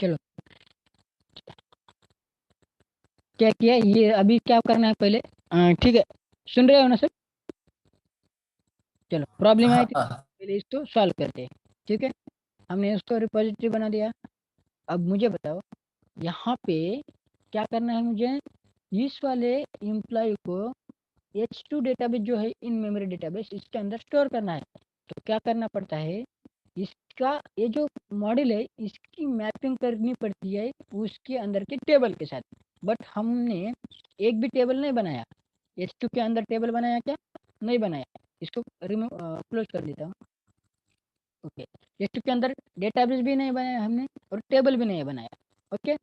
चलो क्या किया ये, अभी क्या करना है पहले, ठीक है, सुन रहे हो ना सब? चलो प्रॉब्लम आई थी, हाँ पहले इसको सॉल्व करते हैं। ठीक है, हमने इसको रिपोजिटरी बना दिया। अब मुझे बताओ यहाँ पे क्या करना है मुझे, इस वाले एम्प्लॉय को H2 डेटाबेस जो है इन मेमोरी डेटाबेस इसके अंदर स्टोर करना है। तो क्या करना पड़ता है, इसका ये जो मॉडल है इसकी मैपिंग करनी पड़ती है उसके अंदर के टेबल के साथ। बट हमने एक भी टेबल नहीं बनाया। H2 के अंदर टेबल बनाया क्या? नहीं बनाया। इसको रिमूव क्लोज कर देता हूँ। ओके, H2 के अंदर डेटाबेस भी नहीं बनाया हमने और टेबल भी नहीं बनाया। ओके,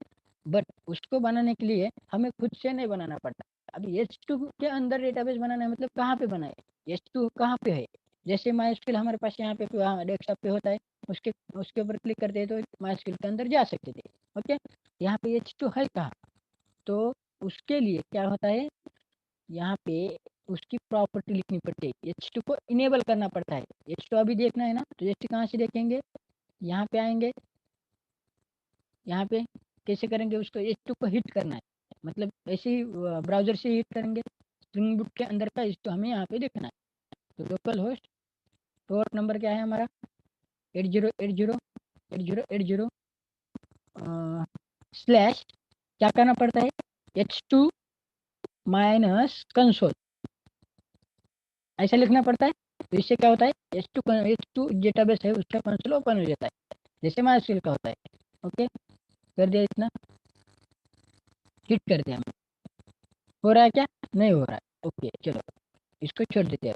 बट उसको बनाने के लिए हमें खुद से नहीं बनाना पड़ता। अभी H2 के अंदर डेटाबेस बनाना है, मतलब कहाँ पे बनाए, H2 कहाँ पे है? जैसे माइस्क्ल हमारे पास यहाँ पे डेस्कटॉप पे होता है, उसके उसके ऊपर क्लिक करते हैं तो माइस्क्ल के अंदर जा सकते थे। ओके, यहाँ पे H2 है कहाँ? तो उसके लिए क्या होता है, यहाँ पे उसकी प्रॉपर्टी लिखनी पड़ती है, H2 को इनेबल करना पड़ता है। H2 अभी देखना है ना, तो H2 कहाँ से देखेंगे, यहाँ पे आएंगे, यहाँ पे कैसे करेंगे, उसको H2 को हिट करना है, मतलब ऐसे ही ब्राउजर से हिट करेंगे। स्प्रिंग बूट के अंदर का H2 हमें यहाँ पे देखना है। तो लोकल होस्ट पोर्ट नंबर क्या है हमारा, 8080 स्लैश, क्या करना पड़ता है, H2 माइनस कंसोल, ऐसा लिखना पड़ता है। तो इससे क्या होता है, H2 डेटाबेस है उसका कंसोल ओपन हो जाता है, जैसे माइस्क्ल का होता है। ओके, कर दिया इतना, हिट कर दिया, हो रहा है क्या? नहीं हो रहा है। ओके चलो इसको छोड़ देते हैं।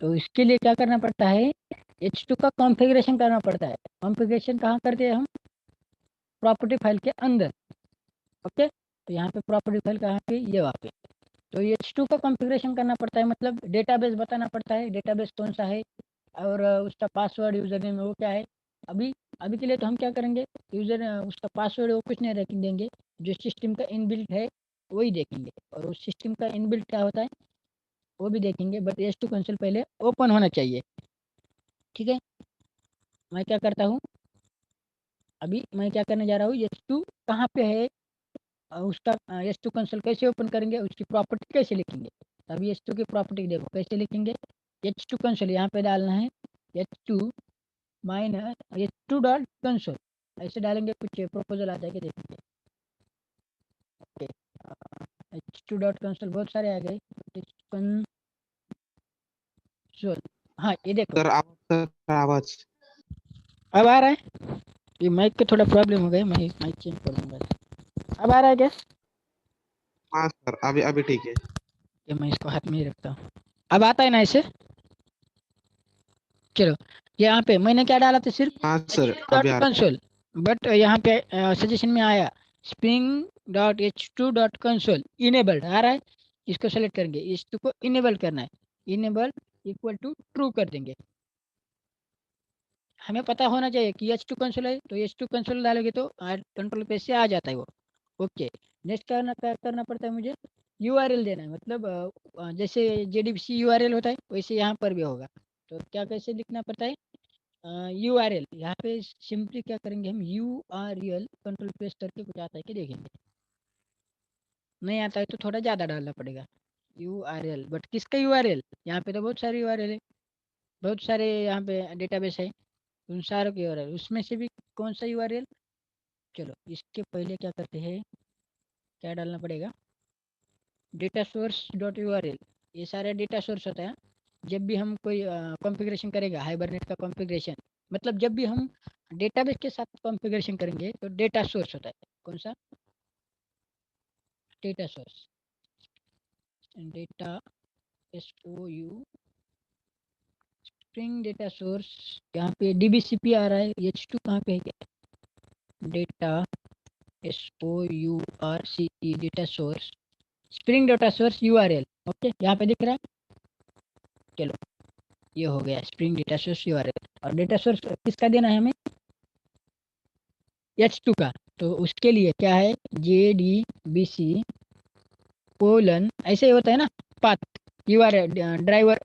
तो इसके लिए क्या करना पड़ता है, H2 का कॉन्फ़िगरेशन करना पड़ता है। कॉन्फ़िगरेशन कहाँ करते हैं हम, प्रॉपर्टी फाइल के अंदर। ओके, तो यहाँ पे प्रॉपर्टी फाइल कहाँ पे, ये वहाँ पे। तो H2 का कॉन्फ़िगरेशन करना पड़ता है, मतलब डेटाबेस बताना पड़ता है, डेटाबेस कौन सा है और उसका पासवर्ड यूजर नेम वो क्या है। अभी अभी के लिए तो हम क्या करेंगे, यूजर उसका पासवर्ड वो कुछ नहीं रख देंगे, जो सिस्टम का इनबिल्ट है वही देखेंगे, और उस सिस्टम का इनबिल्ट क्या होता है वो भी देखेंगे। बट H2 कंसोल पहले ओपन होना चाहिए। ठीक है, मैं क्या करता हूँ, अभी मैं क्या करने जा रहा हूँ, H2 कहाँ पे है, उसका H2 कंसोल कैसे ओपन करेंगे, उसकी प्रॉपर्टी कैसे लिखेंगे। तो अभी H2 की प्रॉपर्टी देखो कैसे लिखेंगे, H2 कंसोल यहाँ पे डालना है, H2 minus H2 dot console, ऐसे डालेंगे कुछ प्रपोजल आ जाएगा देखेंगे। ओके, H2 डॉट कंसोल बहुत सारे आ गए, कंसोल, हाँ ये देखो सर आवाज। अब आ रहा है। ये माइक का थोड़ा प्रॉब्लम हो गया, मैं माइक चेंज कर लूँगा। अब आ रहा है क्या? हाँ सर, अभी अभी ठीक है। ये मैं इसको हाथ में ही रखता हूँ। अब आता है ना ऐसे? चलो, यहाँ पे मैंने क्या डाला था, सिर्फ हाँ एच सर, टू अभी डॉट आ रहा कंसोल बट यहाँ पे सजेशन में आया spring dot H2 dot console enabled आ रहा है। इसको सेलेक्ट करेंगे, H2 को इनेबल करना है, इनेबल इक्वल टू ट्रू कर देंगे। हमें पता होना चाहिए कि H2 कंसोल है, तो H2 कंसोल डालोगे तो कंट्रोल पेज से आ जाता है वो। ओके, नेक्स्ट करना पड़ता है मुझे, URL देना है, मतलब जैसे JDBC URL होता है वैसे यहाँ पर भी होगा। तो क्या कैसे लिखना पड़ता है, URL यहाँ पे सिंपली क्या करेंगे हम, URL कंट्रोल प्रेस करके कुछ आता है कि देखेंगे, नहीं आता है तो थोड़ा ज़्यादा डालना पड़ेगा। URL, बट किसका URL, यहाँ पे तो बहुत सारे URL है, बहुत सारे यहाँ पे डेटाबेस है, उन सारों की URL उसमें से भी कौन सा URL। चलो इसके पहले क्या करते हैं, क्या डालना पड़ेगा, डेटा सोर्स डॉट URL, ये सारे डेटा सोर्स होता है। जब भी हम कोई कॉन्फ़िगरेशन करेगा हाइबरनेट का कॉन्फ़िगरेशन, मतलब जब भी हम डेटाबेस के साथ कॉन्फ़िगरेशन करेंगे तो डेटा सोर्स होता है, कौन सा, data source, data SOU, spring data source, यहाँ पे DBCP आ रहा है, H2 कहाँ पे है क्या, data SOURCE data source, spring data source URL। Okay, यहाँ पे दिख रहा है। चलो ये हो गया स्प्रिंग डेटा सोर्स URL, और डेटा सोर्स किसका देना है हमें, H2 का। तो उसके लिए क्या है, JDBC कोलन ऐसे ही होता है ना, पाथ URL ड्राइवर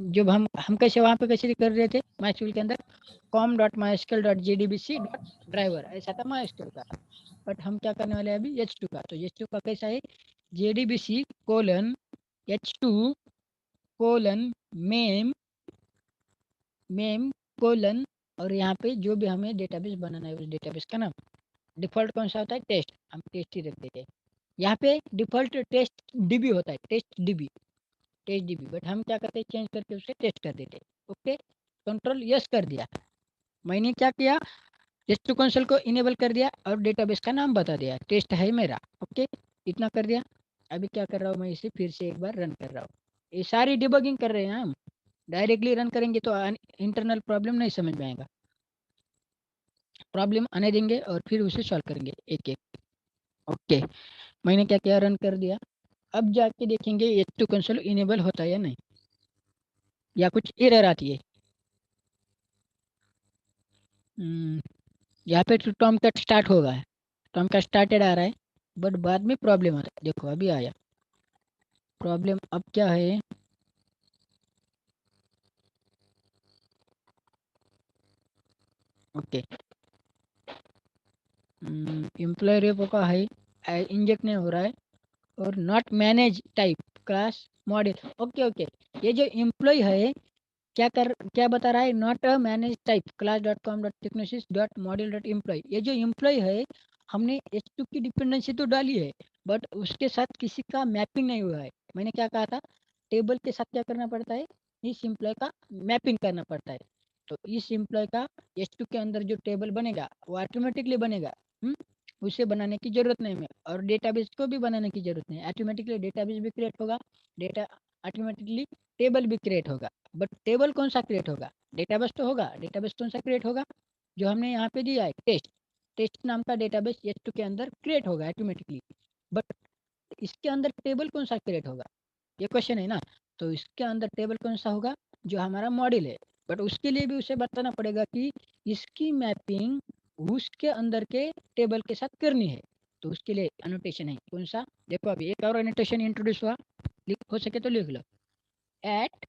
जब हम कैसे वहाँ पे कैसे कर रहे थे माइस्क्यूल के अंदर com.mysql.jdbc.driver ऐसा था माइस्क्यूल का। बट हम क्या करने वाले हैं अभी H2 का। तो H2 का कैसा है JDBC:H2 मेम कोलन और यहाँ पे जो भी हमें डेटाबेस बनाना है उस डेटाबेस का नाम। डिफॉल्ट कौन सा होता है टेस्ट, हम टेस्ट ही रख देते हैं। यहाँ पे डिफॉल्ट टेस्ट डीबी होता है, टेस्ट डीबी, बट हम क्या करते हैं चेंज करके उसे टेस्ट कर देते हैं। ओके, कंट्रोल यस कर दिया। मैंने क्या किया टेस्ट कंसोल को इनेबल कर दिया और डेटाबेस का नाम बता दिया टेस्ट है मेरा। ओके, इतना कर दिया। अभी क्या कर रहा हूँ मैं इसे फिर से एक बार रन कर रहा हूँ। ये सारी डिबगिंग कर रहे हैं हम, डायरेक्टली रन करेंगे तो इंटरनल प्रॉब्लम नहीं समझ में आएगा। प्रॉब्लम आने देंगे और फिर उसे सॉल्व करेंगे एक एक। ओके, मैंने क्या किया रन कर दिया। अब जाके देखेंगे H2 कंसोल इनेबल होता है या नहीं, या कुछ एरर आती है। यहाँ पे टॉम कट स्टार्ट होगा, टॉम कट स्टार्टेड आ रहा है बट बाद में प्रॉब्लम आता है। देखो अभी आया प्रॉब्लम। अब क्या है ओके, एम्प्लॉय रेपो का है इंजेक्ट नहीं हो रहा है और not manage type class model. Okay okay, ये जो एम्प्लॉय है क्या बता रहा है not a manage type class dot com dot technosis dot model dot employ. ये जो एम्प्लॉय है हमने H2 की डिपेंडेंसी तो डाली है बट उसके साथ किसी का मैपिंग नहीं हुआ है। मैंने क्या कहा था टेबल के साथ क्या करना पड़ता है इस एम्प्लॉय का मैपिंग करना पड़ता है। तो इस एम्प्लॉय का H2 के अंदर जो टेबल बनेगा वो ऑटोमेटिकली बनेगा। उसे बनाने की जरूरत नहीं है और डेटाबेस को भी बनाने की जरूरत नहीं, ऑटोमेटिकली डेटाबेस भी क्रिएट होगा, डेटा ऑटोमेटिकली टेबल भी क्रिएट होगा। बट टेबल कौन सा क्रिएट होगा, डेटाबेस तो होगा। डेटाबेस कौन सा क्रिएट होगा जो हमने यहाँ पे दिया है टेस्ट नाम का डेटाबेस H2 के अंदर क्रिएट होगा ऑटोमेटिकली। बट इसके अंदर टेबल कौन सा क्रिएट होगा ये क्वेश्चन है ना। तो इसके अंदर टेबल कौन सा होगा जो हमारा मॉडल है। बट उसके लिए भी उसे बताना पड़ेगा कि इसकी मैपिंग उसके अंदर के टेबल के साथ करनी है। तो उसके लिए अनोटेशन है कौन सा, देखो अभी एक और अनोटेशन इंट्रोड्यूस हुआ, हो सके तो लिख लो एट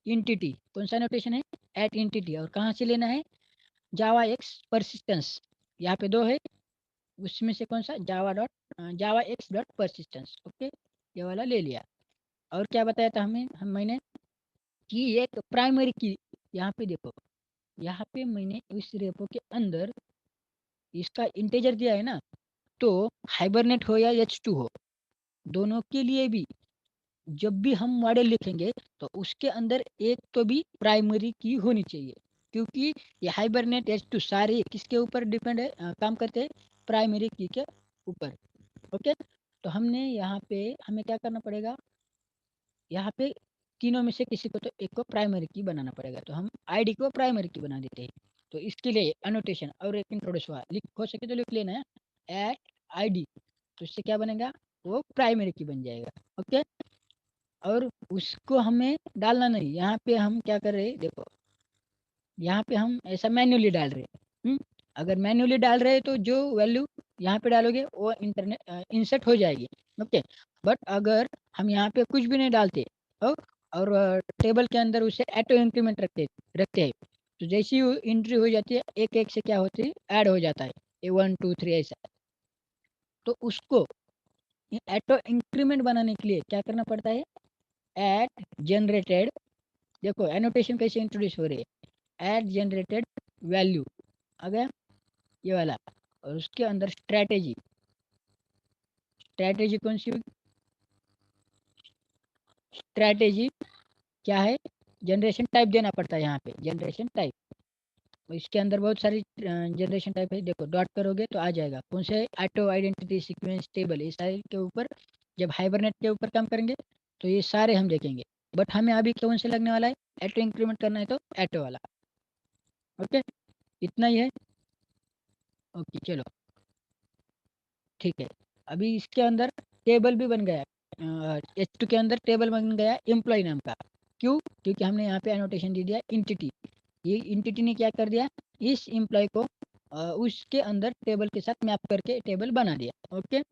इंटिटी। कौन सा नोटेशन है एट इंटिटी और कहाँ से लेना है जावा एक्स परसिस्टेंस। यहाँ पे दो है उसमें से कौन सा जावा एक्स डॉट परसिस्टेंस। ओके, ये वाला ले लिया। और क्या बताया था मैंने कि एक प्राइमरी की, यहाँ पे देखो यहाँ पे मैंने इस रेपो के अंदर इसका इंटेजर दिया है ना। तो हाइबरनेट हो या H2 हो दोनों के लिए भी जब भी हम मॉडल लिखेंगे तो उसके अंदर एक तो भी प्राइमरी की होनी चाहिए, क्योंकि ये हाइबरनेट H2 सारे किसके ऊपर डिपेंड है काम करते हैं प्राइमरी की के ऊपर। ओके, तो हमने यहाँ पे हमें क्या करना पड़ेगा यहाँ पे तीनों में से किसी को तो एक को प्राइमरी की बनाना पड़ेगा। तो हम आईडी को प्राइमरी की बना देते हैं। तो इसके लिए अनोटेशन और एक इंट्रोड्यूस हुआ, लिख हो सके तो लिख लेना है एट आईडी। तो इससे क्या बनेगा वो प्राइमरी की बन जाएगा। ओके, और उसको हमें डालना नहीं। यहाँ पे हम क्या कर रहे हैं देखो, यहाँ पे हम ऐसा मैन्युअली डाल रहे हैं। अगर मैन्युअली डाल रहे हैं तो जो वैल्यू यहाँ पे डालोगे वो इंटरनेट इंसर्ट हो जाएगी। ओके, बट अगर हम यहाँ पे कुछ भी नहीं डालते और टेबल के अंदर उसे ऑटो इंक्रीमेंट रखते हैं तो जैसी एंट्री हो जाती है एक एक से क्या होती है ऐड हो जाता है ये 1 2 3 ऐसा। तो उसको ऑटो इंक्रीमेंट बनाने के लिए क्या करना पड़ता है एट जनरेटेड, देखो एनोटेशन कैसे इंट्रोड्यूस हो रही है एट जनरेटेड वैल्यू आ गया ये वाला। और उसके अंदर स्ट्रैटेजी कौन सी होगी स्ट्रैटेजी क्या है जनरेशन टाइप देना पड़ता है यहाँ पे जनरेशन टाइप। इसके अंदर बहुत सारी जनरेशन टाइप है, देखो डॉट करोगे तो आ जाएगा कौन से ऑटो आइडेंटिटी सीक्वेंस टेबल, ये सारे के ऊपर जब हाइबरनेट के ऊपर काम करेंगे तो ये सारे हम देखेंगे। बट हमें अभी कौन से लगने वाला है ऑटो इंक्रीमेंट करना है तो ऑटो वाला। ओके, इतना ही है। ओके चलो ठीक है। अभी इसके अंदर टेबल भी बन गया, H2 के अंदर टेबल बन गया एम्प्लॉय नाम का। क्यों, क्योंकि हमने यहाँ पे एनोटेशन दे दिया इंटिटी। ये इंटिटी ने क्या कर दिया इस एम्प्लॉय को उसके अंदर टेबल के साथ मैप करके टेबल बना दिया। ओके,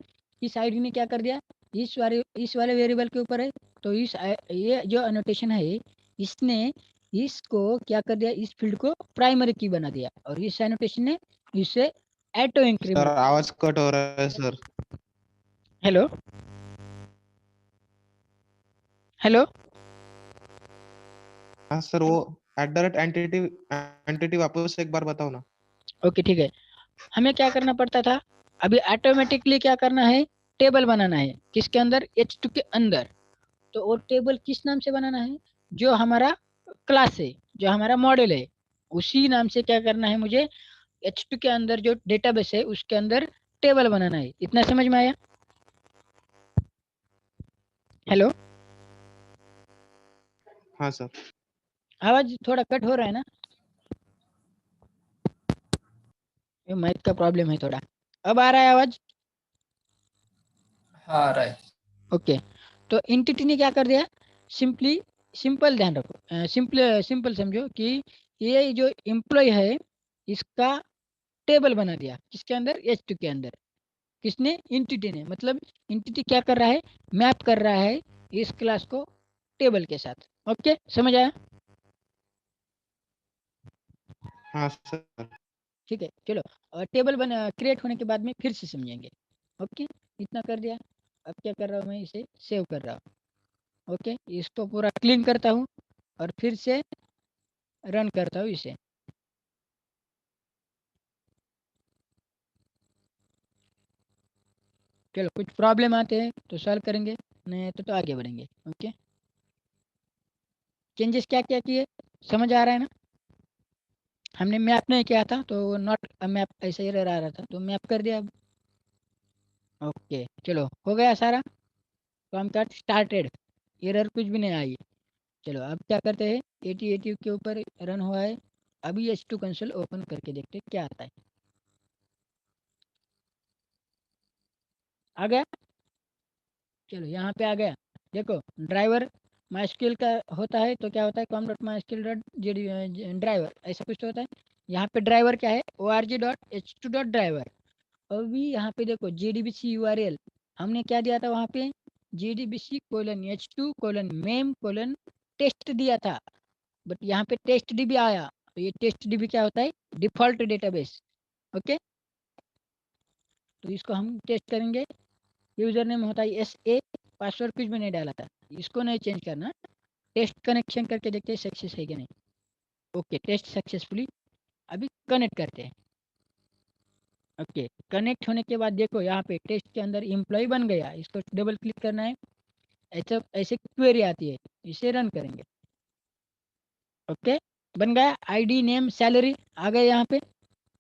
इस आईडी ने क्या कर दिया इस वाले वेरिएबल के ऊपर है। तो ये जो अनोटेशन है इसने इसको क्या कर दिया, इस फील्ड को प्राइमरी की बना दिया और इस एनोटेशन ने इसे ऑटो सर इंक्रीमेंट। आवाज कट हो रहा है सर। हेलो हेलो, हाँ सर, वो @ एंटिटी एंटिटी वापस से एक बार बताओ ना। ओके ठीक है। हमें क्या करना पड़ता था, अभी ऑटोमेटिकली क्या करना है, टेबल बनाना है किसके अंदर, H2 के अंदर। तो वो टेबल किस नाम से बनाना है, जो हमारा क्लास है, जो हमारा मॉडल है, उसी नाम से क्या करना है मुझे, H2 के अंदर जो डेटाबेस है उसके अंदर टेबल बनाना है। इतना समझ में आया? हेलो, हाँ सर। आवाज थोड़ा कट हो रहा है ना, ये माइक का प्रॉब्लम है थोड़ा। अब आ रहा है आवाज? हाँ राइट। ओके। तो इंटिटी ने क्या कर दिया, सिंपली, सिंपल ध्यान रखो, सिंपल सिंपल समझो कि ये जो एम्प्लॉय है इसका टेबल बना दिया किसके अंदर, H2 के अंदर। किसने, इंटिटी ने। मतलब इंटिटी क्या कर रहा है, मैप कर रहा है इस क्लास को टेबल के साथ। ओके, समझ आया? हाँ सर। ठीक है, चलो। और टेबल बना क्रिएट होने के बाद में फिर से समझेंगे। ओके, इतना कर दिया। अब क्या कर रहा हूँ मैं, इसे सेव कर रहा हूँ। ओके, इसको पूरा क्लीन करता हूँ और फिर से रन करता हूँ इसे। चलो, कुछ प्रॉब्लम आते हैं तो सॉल्व करेंगे, नहीं तो आगे बढ़ेंगे। ओके, चेंजेस क्या क्या किए, समझ आ रहा है ना? हमने मैप नहीं किया था तो नॉट मैप ऐसे ही रह रहा था, तो मैप कर दिया अब। ओके, चलो हो गया सारा काम काज स्टार्टेड, एरर कुछ भी नहीं आई। चलो अब क्या करते हैं, 8080 के ऊपर रन हुआ है। अभी H2 कंसोल ओपन करके देखते हैं क्या आता है। आ गया? चलो यहाँ पे आ गया। देखो, ड्राइवर माइस्क्यूएल का होता है तो क्या होता है, com.mysql.jd ड्राइवर ऐसा कुछ तो होता है। यहाँ पे ड्राइवर क्या है, org.h2.driver। अभी यहाँ पे देखो JDBC URL हमने क्या दिया था वहाँ पे, JDBC:h2:main:टेस्ट दिया था। बट यहाँ पे टेस्ट डीबी आया, तो ये टेस्ट डीबी क्या होता है, डिफॉल्ट डेटाबेस। ओके, तो इसको हम टेस्ट करेंगे। यूजर नेम होता है SA, पासवर्ड कुछ भी नहीं डाला था, इसको नहीं चेंज करना। टेस्ट कनेक्शन करके देखते हैं सक्सेस है कि नहीं। Okay, test successfully. अभी कनेक्ट करते हैं। ओके, कनेक्ट होने के बाद देखो यहाँ पे टेस्ट के अंदर एम्प्लॉय बन गया, इसको डबल क्लिक करना है। ऐसे ऐसे क्वेरी आती है, इसे रन करेंगे। ओके, बन गया। ID नेम सैलरी आ गए यहाँ पे,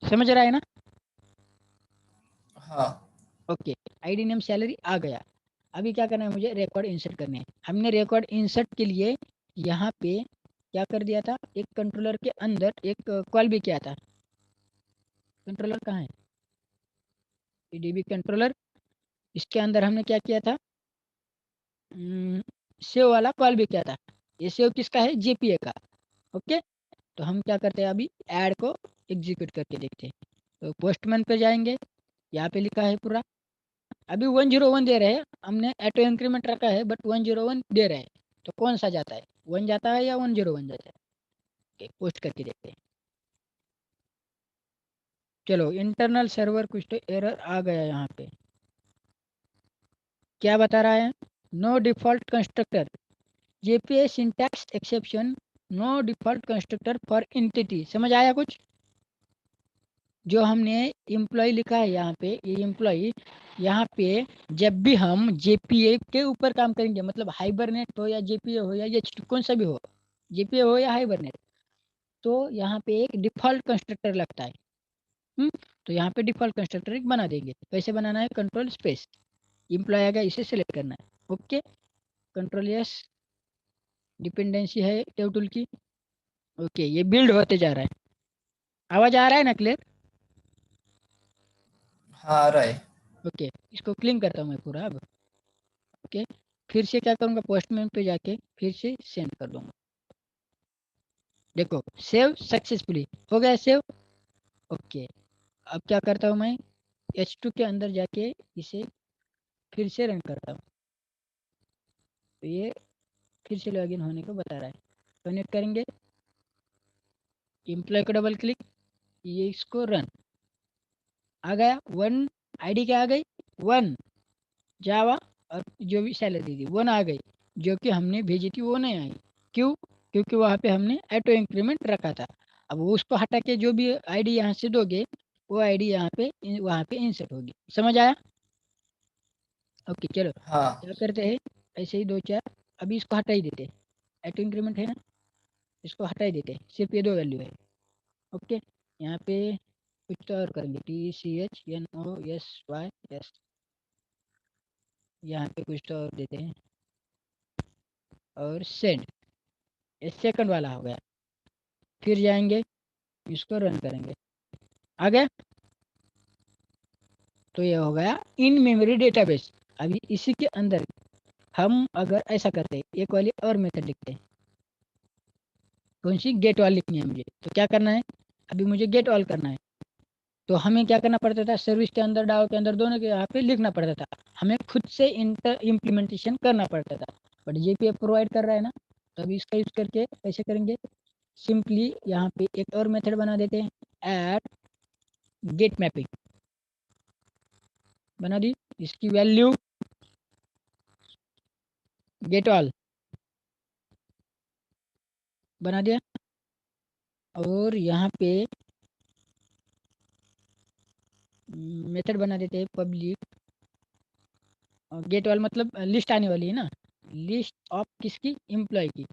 समझ रहा है ना? हाँ ओके, ID नेम सैलरी आ गया। अभी क्या करना है, मुझे रिकॉर्ड इंसर्ट करने हैं। हमने रिकॉर्ड इंसर्ट के लिए यहाँ पे क्या कर दिया था, एक कंट्रोलर के अंदर एक कॉल भी किया था। कंट्रोलर कहाँ है, DB कंट्रोलर। इसके अंदर हमने क्या किया था, सेव वाला कॉल भी किया था। ये सेव किसका है, JPA का। ओके, तो हम क्या करते हैं, अभी ऐड को एग्जीक्यूट करके देखते हैं। तो पोस्टमैन पे जाएंगे, यहाँ पे लिखा है पूरा। अभी 101 दे रहे हैं, हमने ऑटो इंक्रीमेंट रखा है बट 101 दे रहे हैं। तो कौन सा जाता है, 1 जाता है या 101 जाता है? ओके, पोस्ट करके देखते हैं। चलो, इंटरनल सर्वर कुछ तो एरर आ गया यहाँ पे। क्या बता रहा है, no default constructor, JPA syntax exception, no default constructor for entity. समझ आया कुछ? जो हमने एम्प्लॉय लिखा है यहाँ पे, ये एम्प्लॉय यहाँ पे जब भी हम JPA के ऊपर काम करेंगे, मतलब हाइबरनेट हो या JPA हो या H2 कौन सा भी हो, JPA हो या हाइबरनेट, तो यहाँ पे एक डिफॉल्ट कंस्ट्रक्टर लगता है। तो यहाँ पे डिफॉल्ट कंस्ट्रक्टर एक बना देंगे। कैसे बनाना है, कंट्रोल स्पेस, एम्प्लॉय आएगा, इसे सिलेक्ट करना है। ओके, कंट्रोल यस, डिपेंडेंसी है टेबल की। ओके, ये बिल्ड होते जा रहा है। आवाज आ रहा है ना क्लियर? हाँ आ रहा है। ओके, इसको क्लीन करता हूँ मैं पूरा अब। ओके, फिर से क्या करूँगा, पोस्टमैन पे जाके फिर से सेंड कर दूंगा। देखो, सेव सक्सेसफुली हो गया, सेव। ओके, अब क्या करता हूँ मैं, H2 के अंदर जाके इसे फिर से रन करता हूँ। तो ये फिर से लॉगिन होने को बता रहा है। कनेक्ट करेंगे, एम्प्लॉय को डबल क्लिक, ये इसको रन, आ गया 1, आईडी क्या आ गई 1 जावा, और जो भी सैलरी थी 1 आ गई, जो कि हमने भेजी थी वो नहीं आई। क्यों? क्योंकि वहाँ पे हमने ऑटो इंक्रीमेंट रखा था। अब वो उसको हटा के जो भी आईडी यहाँ से दोगे वो आईडी यहाँ पे वहाँ पे इंसर्ट होगी। समझ आया? ओके चलो हाँ क्या करते हैं, ऐसे ही 2 4 अभी इसको हटा ही देते हैं, ऑटो इंक्रीमेंट है ना, इसको हटा ही देते हैं, सिर्फ ये 2 वैल्यू है। ओके, यहाँ पे कुछ तो और करेंगे, TCHNOSYS, यहाँ पे कुछ तो और देते हैं, और सेंड, ये सेकंड वाला हो गया। फिर जाएंगे इसको रन करेंगे, आ गया, तो ये हो गया इन मेमोरी डेटाबेस। अभी इसी के अंदर हम अगर ऐसा करते हैं, एक वाली और मेथड लिखते हैं, कौन सी, गेट ऑल लिखनी है मुझे, तो क्या करना है, अभी मुझे गेट ऑल करना है, तो हमें क्या करना पड़ता था, सर्विस के अंदर डाव के अंदर दोनों के यहाँ पे लिखना पड़ता था, हमें खुद से इंटर इम्प्लीमेंटेशन करना पड़ता था, बट JPF प्रोवाइड कर रहा है ना, तो अभी इसका यूज करके कैसे करेंगे, सिंपली यहाँ पे एक और मेथड बना देते हैं, ऐड गेट मैपिंग बना दी, इसकी वैल्यू गेट ऑल बना दिया, और यहाँ पे मेथड बना देते हैं पब्लिक गेट ऑल, मतलब लिस्ट आने वाली है ना, लिस्ट ऑफ किसकी, एम्प्लॉय की,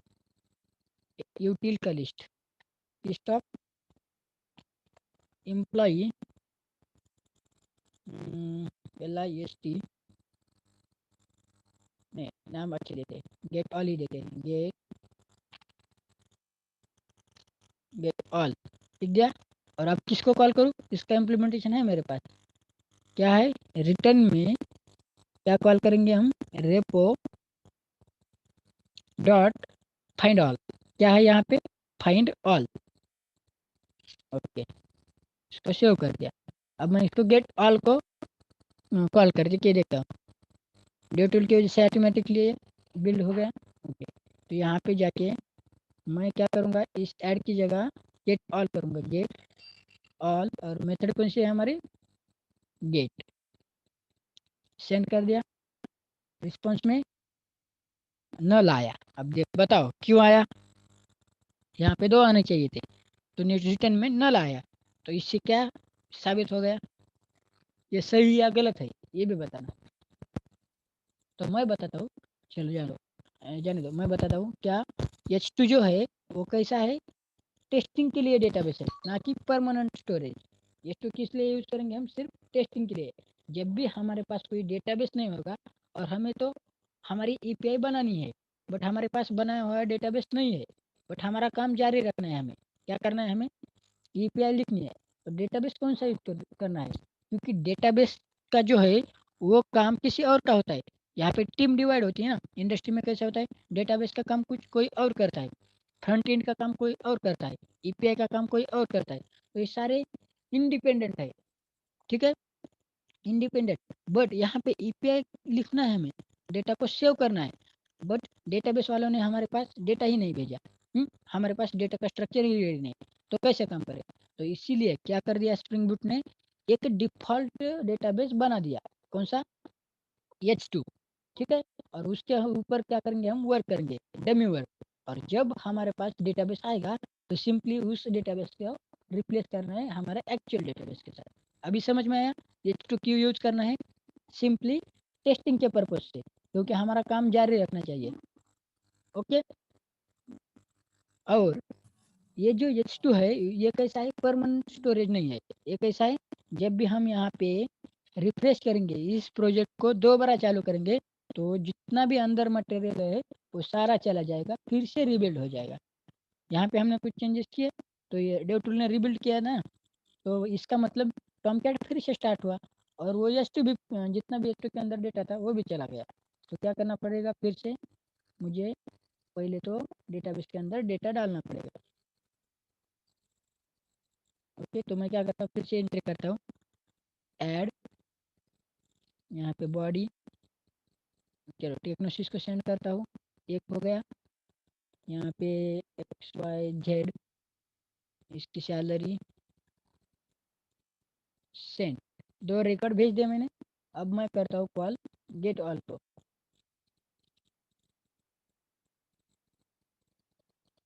यूटिल का list, list of employ, LIST, नहीं नाम अच्छे देते हैं, गेट ऑल ही देते हैं, गेट ऑल लिख दिया। और अब किसको कॉल करूँ, इसका इम्प्लीमेंटेशन है मेरे पास, क्या है, रिटर्न में क्या कॉल करेंगे हम, रेपो डॉट फाइंड ऑल, क्या है यहाँ पे, फाइंड ऑल। ओके, इसको सेव कर दिया। अब मैं इसको गेट ऑल को कॉल करके देखता हूँ, ड्यू टूल की वजह से ऑटोमेटिकली बिल्ड हो गया। ओके, तो यहाँ पे जाके मैं क्या करूँगा, इस ऐड की जगह गेट ऑल करूँगा, गेट ऑल, और मेथड कौन सी है हमारी, गेट, सेंड कर दिया, रिस्पॉन्स में नल आया। अब देख बताओ क्यों आया, यहाँ पे 2 आने चाहिए थे, तो रिटर्न में नल आया, तो इससे क्या साबित हो गया, ये सही या गलत है, ये भी बताना। तो मैं बताता हूँ, चलो जानो जाने दो, मैं बताता हूँ क्या, H2 जो है वो कैसा है, टेस्टिंग के लिए डेटाबेस है, ना कि परमानेंट स्टोरेज। H2 किस लिए यूज करेंगे हम, सिर्फ टेस्टिंग के लिए, जब भी हमारे पास कोई डेटाबेस नहीं होगा, और हमें तो हमारी EPI बनानी है, बट हमारे पास बनाया हुआ डेटाबेस नहीं है, बट हमारा काम जारी रखना है, हमें क्या करना है, हमें EPI लिखनी है, तो डेटाबेस कौन सा यूज करना है, क्योंकि डेटाबेस का जो है वो काम किसी और का होता है, यहाँ पे टीम डिवाइड होती है ना, इंडस्ट्री में कैसा होता है, डेटाबेस का काम कुछ कोई और करता है, फ्रंट एंड का काम कोई और करता है, EPI का काम कोई और करता है, तो ये सारे इंडिपेंडेंट है, ठीक है, इंडिपेंडेंट, बट यहाँ पे EPI लिखना है, हमें डेटा को सेव करना है, बट डेटाबेस वालों ने हमारे पास डेटा ही नहीं भेजा, हमारे पास डेटा का स्ट्रक्चर ही रेडी नहीं, तो कैसे काम करें, तो इसीलिए क्या कर दिया स्प्रिंग बूट ने, एक डिफॉल्ट डेटाबेस बना दिया, कौन सा, H2, ठीक है, और उसके ऊपर क्या करेंगे, हम वर्क करेंगे, डमी वर्क, और जब हमारे पास डेटाबेस आएगा तो सिंपली उस डेटाबेस को रिप्लेस करना है हमारे एक्चुअल डेटाबेस के साथ। अभी समझ में आया H2 क्यों यूज करना है, सिंपली टेस्टिंग के पर्पज से, क्योंकि हमारा काम जारी रखना चाहिए। ओके, और ये जो H2 है ये कैसा है, परमानेंट स्टोरेज नहीं है, ये कैसा है, जब भी हम यहाँ पे रिफ्रेश करेंगे, इस प्रोजेक्ट को 2 बार चालू करेंगे, तो जितना भी अंदर मटेरियल है वो सारा चला जाएगा, फिर से रिबिल्ड हो जाएगा। यहाँ पे हमने कुछ चेंजेस किए, तो ये डेव टूल ने रिबिल्ड किया ना, तो इसका मतलब टॉमकैट फिर से स्टार्ट हुआ, और वो H2 भी जितना भी H2 के अंदर डेटा था वो भी चला गया। तो क्या करना पड़ेगा, फिर से मुझे पहले तो डेटाबेस के अंदर डेटा डालना पड़ेगा। ओके, तो मैं क्या करता हूँ, फिर से एंट्री करता हूँ, ऐड, यहाँ पे बॉडी, चलो टेक्नोसिस को सेंड करता हूँ, एक हो गया, यहाँ पे XYZ, इसकी सैलरी, सेंड, 2 रिकॉर्ड भेज दिया मैंने। अब मैं करता हूँ कॉल गेट ऑल को।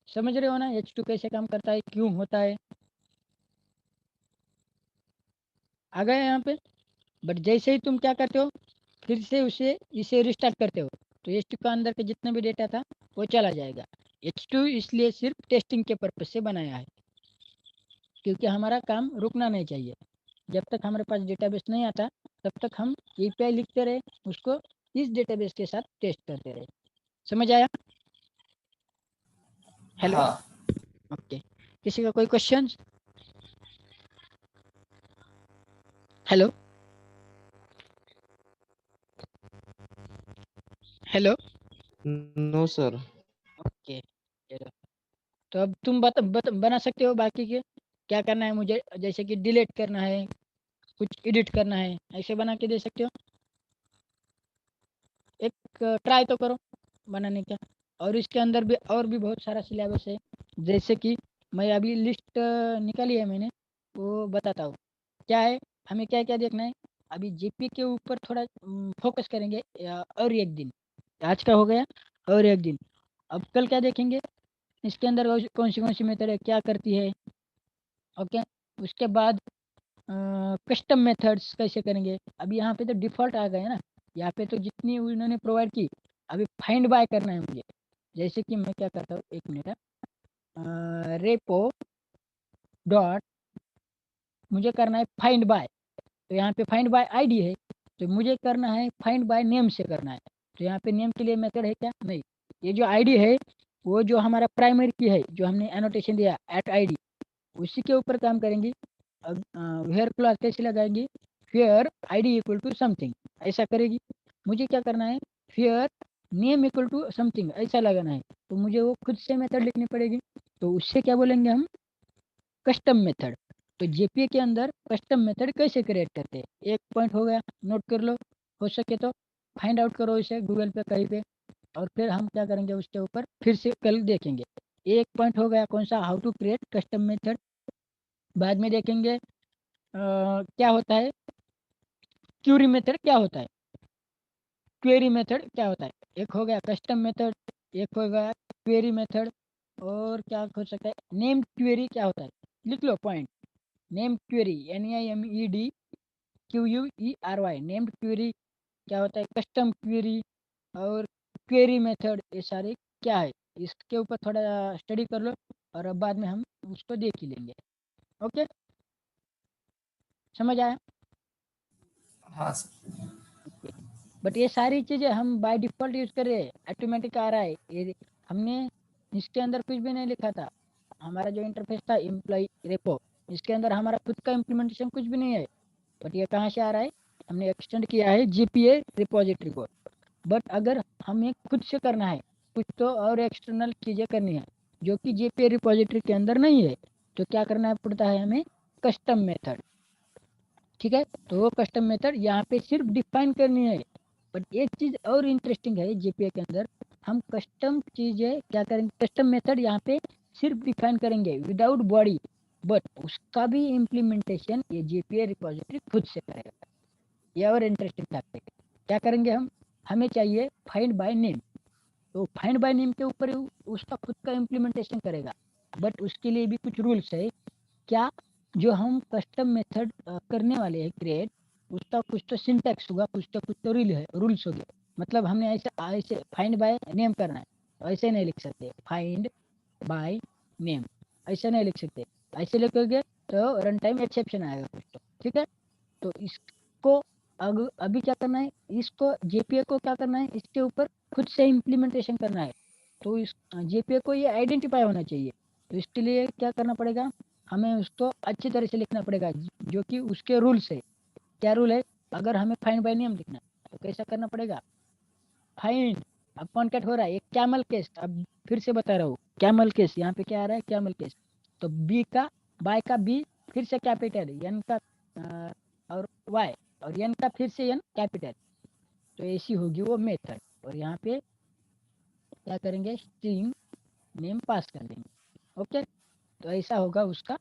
समझ रहे हो ना H2 कैसे काम करता है, क्यों होता है? आ गए यहाँ पे। बट जैसे ही तुम क्या करते हो, फिर से इसे रिस्टार्ट करते हो, तो H2 का अंदर के जितना भी डेटा था वो चला जाएगा। H2 इसलिए सिर्फ टेस्टिंग के पर्पज से बनाया है, क्योंकि हमारा काम रुकना नहीं चाहिए। जब तक हमारे पास डेटाबेस नहीं आता तब तक हम API लिखते रहे, उसको इस डेटाबेस के साथ टेस्ट करते रहे। समझ आया? हेलो, हाँ ओके। किसी का कोई question? Hello, hello, no sir. Okay. चलो, तो अब तुम बना सकते हो बाकी के। क्या करना है मुझे, जैसे कि डिलीट करना है, कुछ एडिट करना है, ऐसे बना के दे सकते हो। एक ट्राई तो करो बनाने का। और इसके अंदर भी और भी बहुत सारा सिलेबस है, जैसे कि मैं अभी लिस्ट निकाली है मैंने, वो बताता हूँ क्या है, हमें क्या क्या देखना है। अभी जीपी के ऊपर थोड़ा फोकस करेंगे, और एक दिन, आज का हो गया, और एक दिन। अब कल क्या देखेंगे, इसके अंदर कौन सी मेथड है, क्या करती है। ओके, उसके बाद कस्टम मेथड्स कैसे करेंगे। अभी यहाँ पे तो डिफ़ॉल्ट आ गए हैं ना, यहाँ पे तो जितनी उन्होंने प्रोवाइड की। अभी फाइंड बाय करना है मुझे। जैसे कि मैं क्या करता हूँ, एक मिनट, रेपो डॉट, मुझे करना है फाइंड बाय। तो यहाँ पे फाइंड बाय आईडी है, तो मुझे करना है फाइंड बाय नेम से करना है। तो यहाँ पे नेम के लिए मेथड है क्या, नहीं। ये जो आईडी है वो जो हमारा प्राइमरी की है, जो हमने एनोटेशन दिया @id, उसी के ऊपर काम करेंगे। अब वेयर क्लॉज कैसे लगाएंगे, fare ID equal to something, ऐसा करेगी। मुझे क्या करना है, fare name equal to something ऐसा लगाना है, तो मुझे वो खुद से मेथड लिखनी पड़ेगी। तो उससे क्या बोलेंगे हम, कस्टम मेथड। तो जेपीए के अंदर कस्टम मेथड कैसे क्रिएट करते हैं, एक पॉइंट हो गया, नोट कर लो। हो सके तो फाइंड आउट करो इसे गूगल पे कहीं पे, और फिर हम क्या करेंगे उसके ऊपर फिर से कल देखेंगे। एक पॉइंट हो गया कौन सा, how to create custom method. बाद में देखेंगे क्या होता है, क्यूरी मेथड क्या होता है, क्वेरी मेथड क्या होता है। एक हो गया कस्टम मेथड, एक हो गया क्वेरी मेथड, और क्या हो सकता है, नेम क्वेरी क्या होता है। लिख लो point, name query, NAMED QUERY, named query क्या होता है, कस्टम क्वेरी, और क्वेरी मेथड, ये सारे क्या है। इसके ऊपर थोड़ा स्टडी कर लो, और अब बाद में हम उसको देख ही लेंगे। ओके, समझ आया? हाँ सर। बट ये सारी चीज़ें हम बाय डिफ़ॉल्ट यूज़ कर रहे हैं, ऑटोमेटिक आ रहा है ये। हमने इसके अंदर कुछ भी नहीं लिखा था। हमारा जो इंटरफेस था एम्प्लॉय रेपो, इसके अंदर हमारा खुद का इम्प्लीमेंटेशन कुछ भी नहीं है। बट ये कहाँ से आ रहा है, हमने एक्सटेंड किया है जीपीए रिपोजिटरी को। बट अगर हमें खुद से करना है, कुछ तो और एक्सटर्नल चीज़ें करनी है जो कि जीपीए रिपोजिटरी के अंदर नहीं है, तो क्या करना पड़ता है हमें, कस्टम मेथड। ठीक है, तो वो कस्टम मेथड यहाँ पे सिर्फ डिफाइन करनी है। बट एक चीज़ और इंटरेस्टिंग है जेपीए के अंदर, हम कस्टम चीज़ें क्या करेंगे, कस्टम मेथड यहाँ पे सिर्फ डिफाइन करेंगे विदाउट बॉडी, बट उसका भी इम्प्लीमेंटेशन ये जेपीए रिपोजिटरी खुद से करेगा। ये और इंटरेस्टिंग फैक्ट है। क्या करेंगे हम, हमें चाहिए फाइंड बाय नेम, तो फाइंड बाय नेम के ऊपर ही उसका खुद का इम्प्लीमेंटेशन करेगा। बट उसके लिए भी कुछ रूल्स है। क्या, जो हम कस्टम मेथड करने वाले हैं क्रिएट, उसका कुछ तो सिंटैक्स होगा, कुछ तो रूल है, रूल्स हो गए। मतलब हमने ऐसे ऐसे फाइंड बाय नेम करना है, तो ऐसे नहीं लिख सकते फाइंड बाय नेम, ऐसे नहीं लिख सकते। ऐसे लिखोगे तो रन टाइम एक्सेप्शन आएगा कुछ तो। ठीक है, तो इसको अभी क्या करना है, इसको जेपीए को क्या करना है, इसके ऊपर खुद से इम्प्लीमेंटेशन करना है। तो इस जेपीए को ये आइडेंटिफाई होना चाहिए। तो इसके लिए क्या करना पड़ेगा, हमें उसको अच्छी तरह से लिखना पड़ेगा, जो कि उसके रूल्स है। क्या रूल है, अगर हमें फाइंड बाय नेम लिखना है तो कैसा करना पड़ेगा, फाइंड, अब कॉन्केट हो रहा है एक कैमल केस, अब फिर से बता रहा हूँ कैमल केस, यहाँ पे क्या आ रहा है कैमल केस। तो बी का, बाय का बी, फिर से कैपिटल, एन का और वाई, और एन का फिर से एन कैपिटल। तो ऐसी होगी वो मेथड। और यहाँ पे क्या करेंगे, स्ट्रिंग नेम पास कर देंगे। ओके, तो ऐसा होगा उसका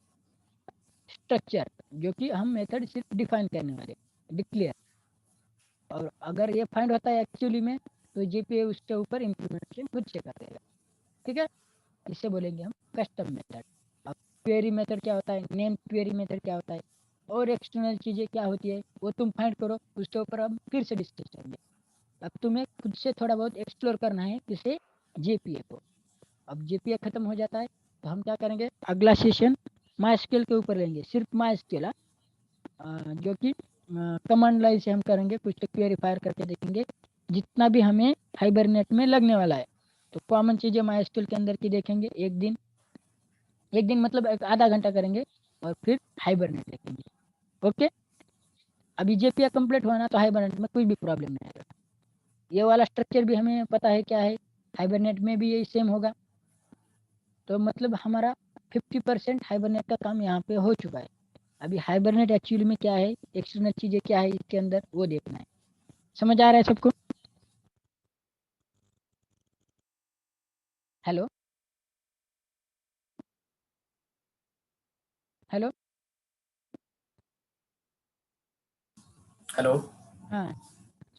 स्ट्रक्चर, जो कि हम मेथड सिर्फ डिफाइन करने वाले, डिक्लेयर। और अगर ये फाइंड होता है एक्चुअली में, तो जीपीए उसके ऊपर इम्प्लीमेंटेशन खुद से कर देगा। ठीक है, इसे बोलेंगे हम कस्टम मेथड। अब क्वेरी मेथड क्या होता है, नेम क्वेरी मेथड क्या होता है, और एक्सटर्नल चीज़ें क्या होती है, वो तुम फाइंड करो, उसके ऊपर हम फिर से डिस्कस करेंगे। अब तुम्हें खुद से थोड़ा बहुत एक्सप्लोर करना है किसे, जेपीए को। अब जेपीए खत्म हो जाता है तो हम क्या करेंगे, अगला सेशन माइस्क्यूएल के ऊपर लेंगे, सिर्फ माइस्क्यूएल, जो कि कमांड लाइन से हम करेंगे, कुछ तो क्वेरीफायर करके देखेंगे जितना भी हमें हाइबरनेट में लगने वाला है। तो कॉमन चीज़ें माइस्क्यूएल के अंदर की देखेंगे, एक दिन मतलब एक आधा घंटा करेंगे, और फिर हाइबरनेट देखेंगे। ओके, अभी जेपीए कंप्लीट हुआ ना, तो हाइबरनेट में कोई भी प्रॉब्लम नहीं आएगा। ये वाला स्ट्रक्चर भी हमें पता है क्या है, हाइबरनेट में भी यही सेम होगा। तो मतलब हमारा 50% हाइबरनेट का काम यहाँ पे हो चुका है। अभी हाइबरनेट एक्चुअली में क्या है, एक्सटर्नल चीज़ें क्या है इसके अंदर, वो देखना है। समझ आ रहा है सबको? Hello hello, hello. हाँ,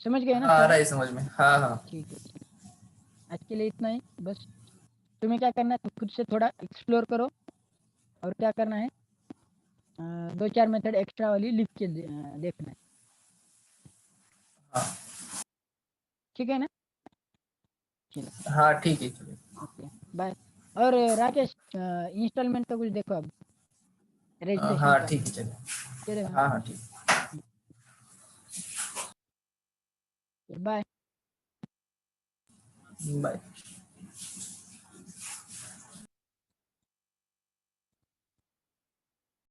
समझ गए ना हाँ, आ सारा? रहा है समझ में। हाँ हाँ। ठीक है, ठीक। आज के लिए इतना ही बस। तुम्हें क्या करना है, तो खुद से थोड़ा एक्सप्लोर करो, और क्या करना है, 2-4 मेथड एक्स्ट्रा वाली लिख के देखना है। हाँ ठीक है ना? चलो, हाँ, ठीक है, चलिए। Okay, bye. और राकेश, इंस्टॉलमेंट का कुछ देखो अब, रजिस्ट्रेशन हाँ का। ठीक है, चलिए। चलेगा? हाँ हाँ, ठीक। बाय। बाय।